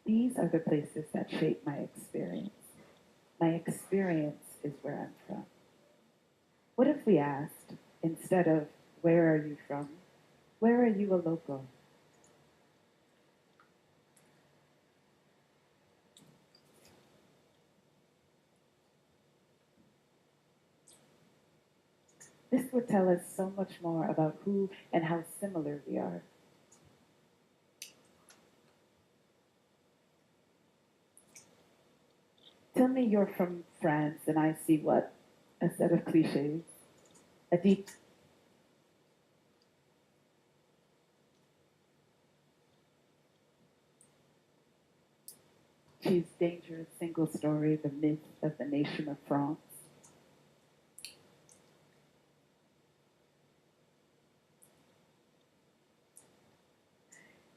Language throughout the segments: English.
These are the places that shape my experience. My experience is where I'm from. What if we asked, instead of where are you from, where are you a local? This would tell us so much more about who and how similar we are. Tell me you're from France and I see what? A set of cliches. A deep, she's dangerous single story, the myth of the nation of France.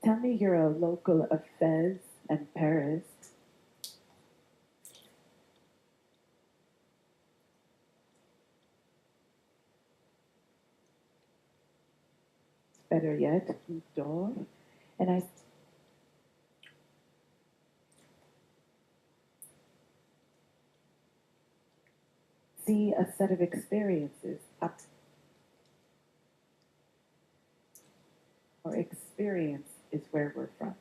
Tell me you're a local of Fez and Paris. Better yet, Door. And I see a set of experiences up or experience is where we're from.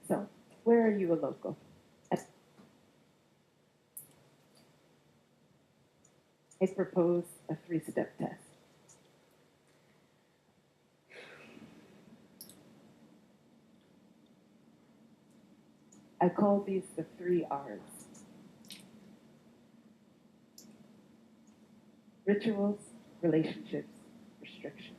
So, where are you a local? I propose a three-step test. I call these the three R's. Rituals, relationships, restrictions.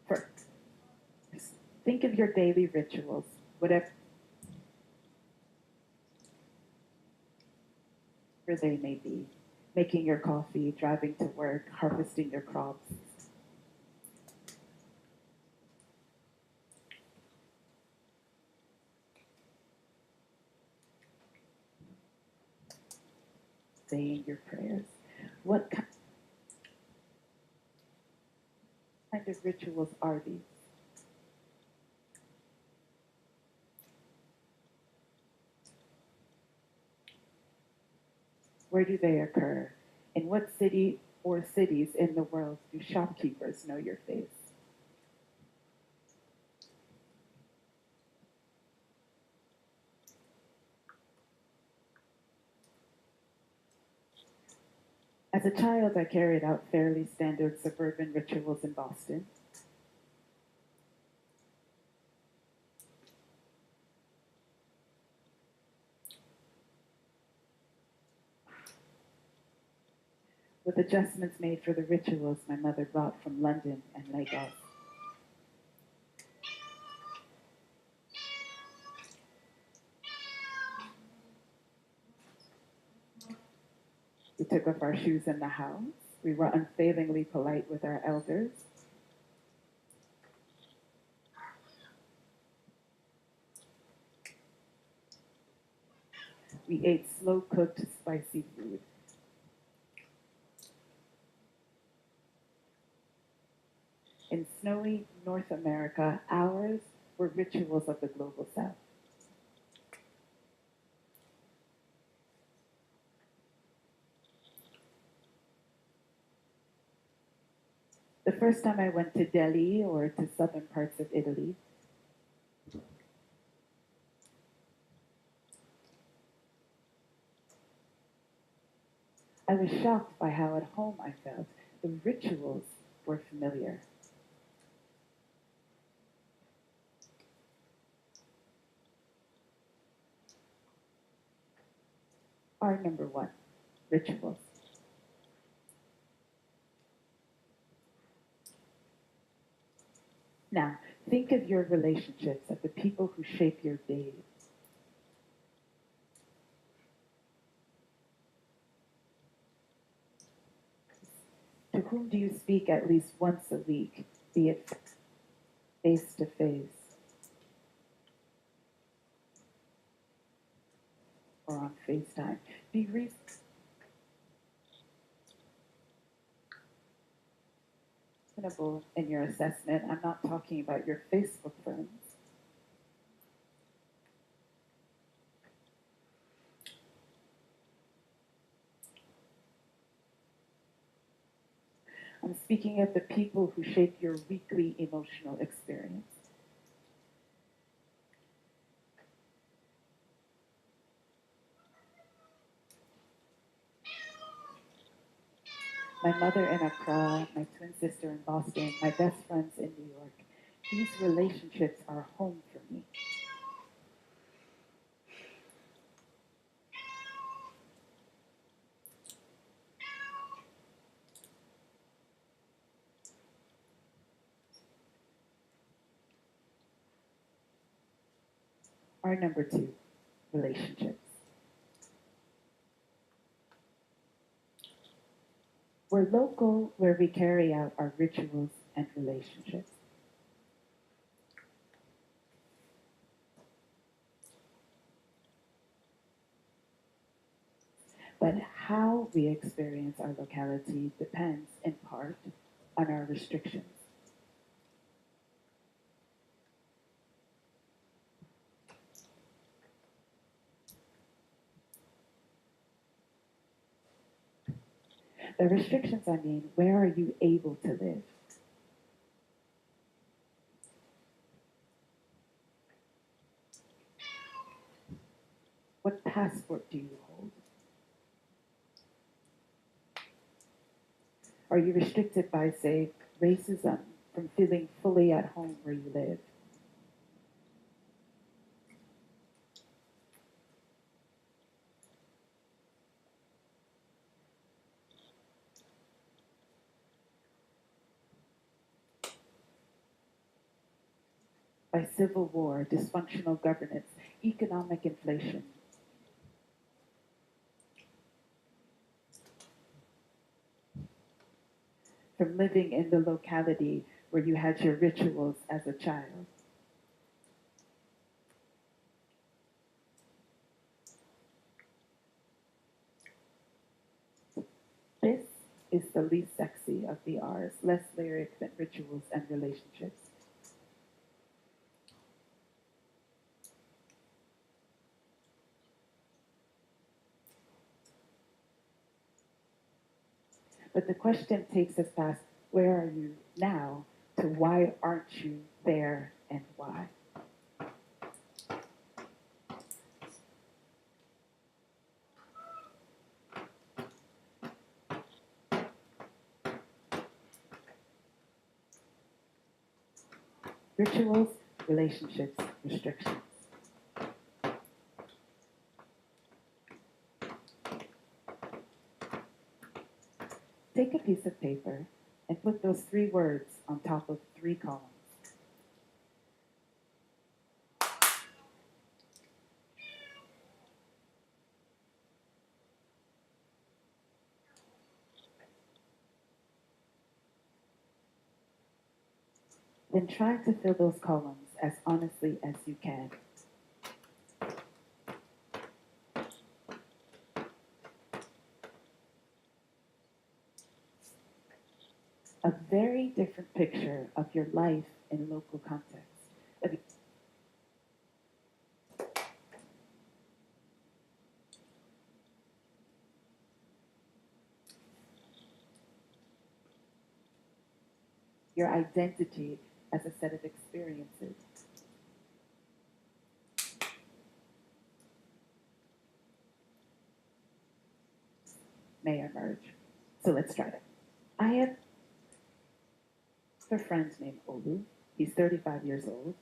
First, think of your daily rituals, whatever they may be. Making your coffee, driving to work, harvesting your crops. Saying your prayers. What kind of rituals are these? Where do they occur? In what city or cities in the world do shopkeepers know your face? As a child, I carried out fairly standard suburban rituals in Boston. With adjustments made for the rituals my mother brought from London and Lagos. We took off our shoes in the house. We were unfailingly polite with our elders. We ate slow cooked, spicy food. In snowy North America, ours were rituals of the global south. The first time I went to Delhi or to southern parts of Italy, I was shocked by how at home I felt. The rituals were familiar. R number one, rituals. Now, think of your relationships, of the people who shape your days. To whom do you speak at least once a week, be it face to face? or on FaceTime. Be reasonable in your assessment. I'm not talking about your Facebook friends. I'm speaking of the people who shape your weekly emotional experience. My mother in Accra, my twin sister in Boston, my best friends in New York. These relationships are home for me. Our number two, relationships. We're local where we carry out our rituals and relationships. But how we experience our locality depends in part on our restrictions. The restrictions, I mean, where are you able to live? What passport do you hold? Are you restricted by, say, racism from feeling fully at home where you live? By civil war, dysfunctional governance, economic inflation? From living in the locality where you had your rituals as a child? This is the least sexy of the R's, less lyric than rituals and relationships. But the question takes us past where are you now to why aren't you there and why? Rituals, relationships, restrictions. Take a piece of paper and put those three words on top of three columns. Then try to fill those columns as honestly as you can. A very different picture of your life in local context. Your identity as a set of experiences. May emerge. So let's start it. I have a friend named Olu. He's 35 years old.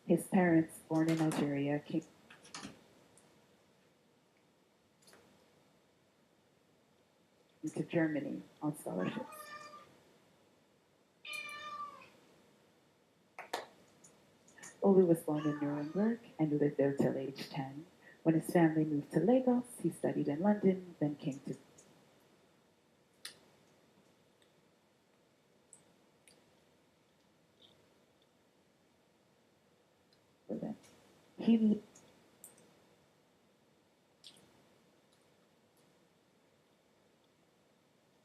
His parents, born in Nigeria, came to Germany on scholarships. Olu was born in Nuremberg and lived there till age 10. When his family moved to Lagos, he studied in London, then came to He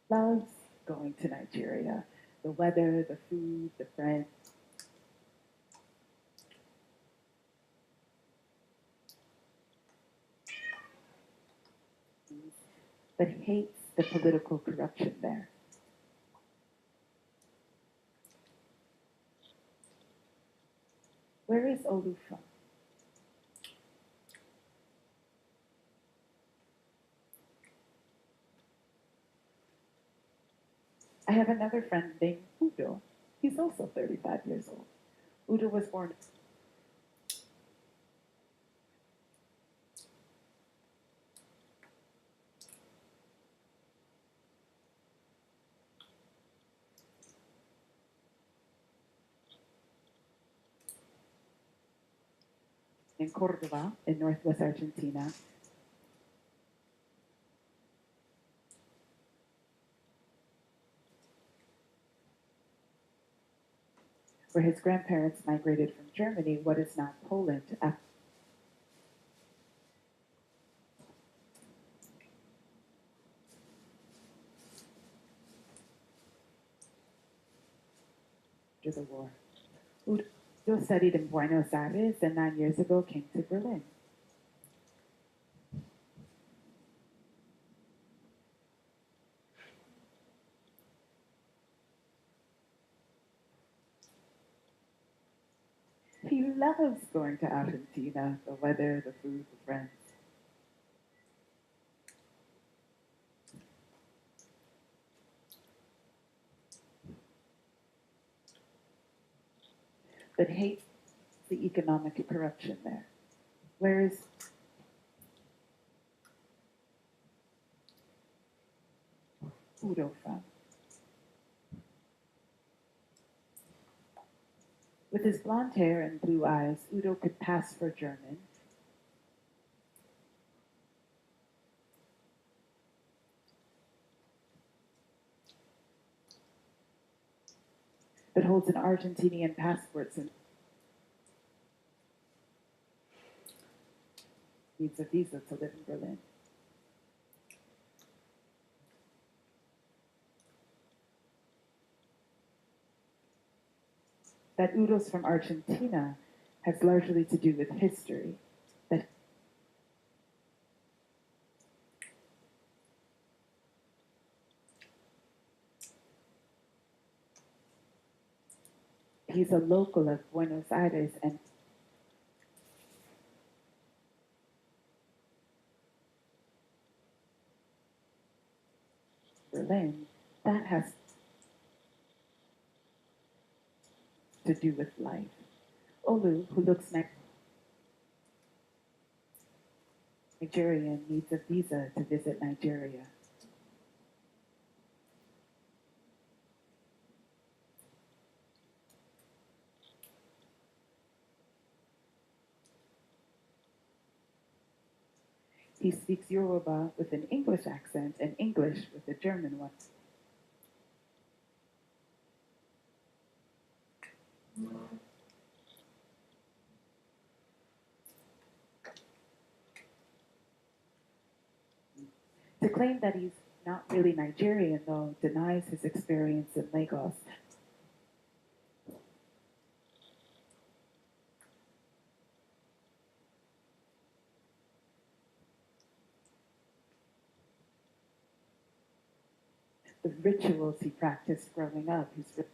loves going to Nigeria. The weather, the food, the friends. But hates the political corruption there. Where is Olu from? I have another friend named Udo. He's also 35 years old. Udo was born in Cordoba, in northwest Argentina, where his grandparents migrated from Germany, what is now Poland, after the war. Udo studied in Buenos Aires and 9 years ago came to Berlin. He loves going to Argentina, the weather, the food, the friends. But hates the economic corruption there. Where is Udo from? With his blonde hair and blue eyes, Udo could pass for German. But holds an Argentinian passport and needs a visa to live in Berlin. That Udo's from Argentina has largely to do with history. That he's a local of Buenos Aires and Berlin. That has to do with life. Olu, who looks Nigerian, needs a visa to visit Nigeria. He speaks Yoruba with an English accent and English with a German one. To claim that he's not really Nigerian, though, denies his experience in Lagos. The rituals he practiced growing up, his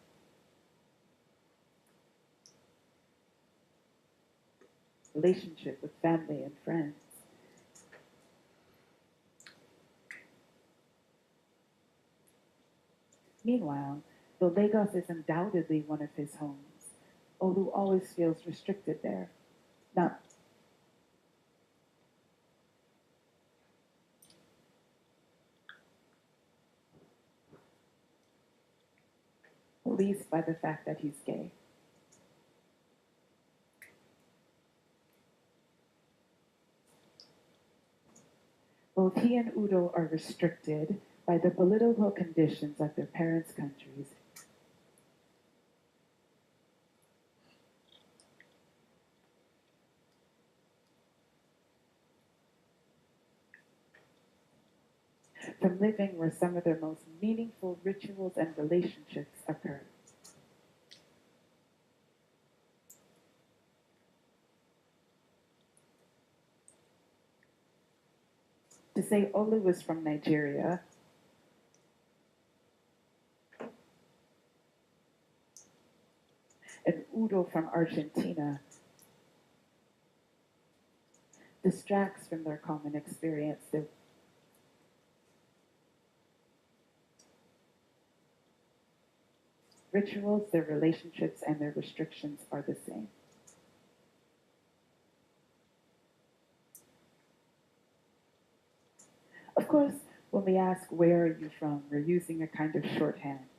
relationship with family and friends. Meanwhile, though Lagos is undoubtedly one of his homes, Olu always feels restricted there. Not least by the fact that he's gay. Both he and Udo are restricted by the political conditions of their parents' countries. from living where some of their most meaningful rituals and relationships occur. To say Olu was from Nigeria and Udo from Argentina distracts from their common experience. Their rituals, their relationships, and their restrictions are the same. Of course, when we ask, where are you from, we're using a kind of shorthand.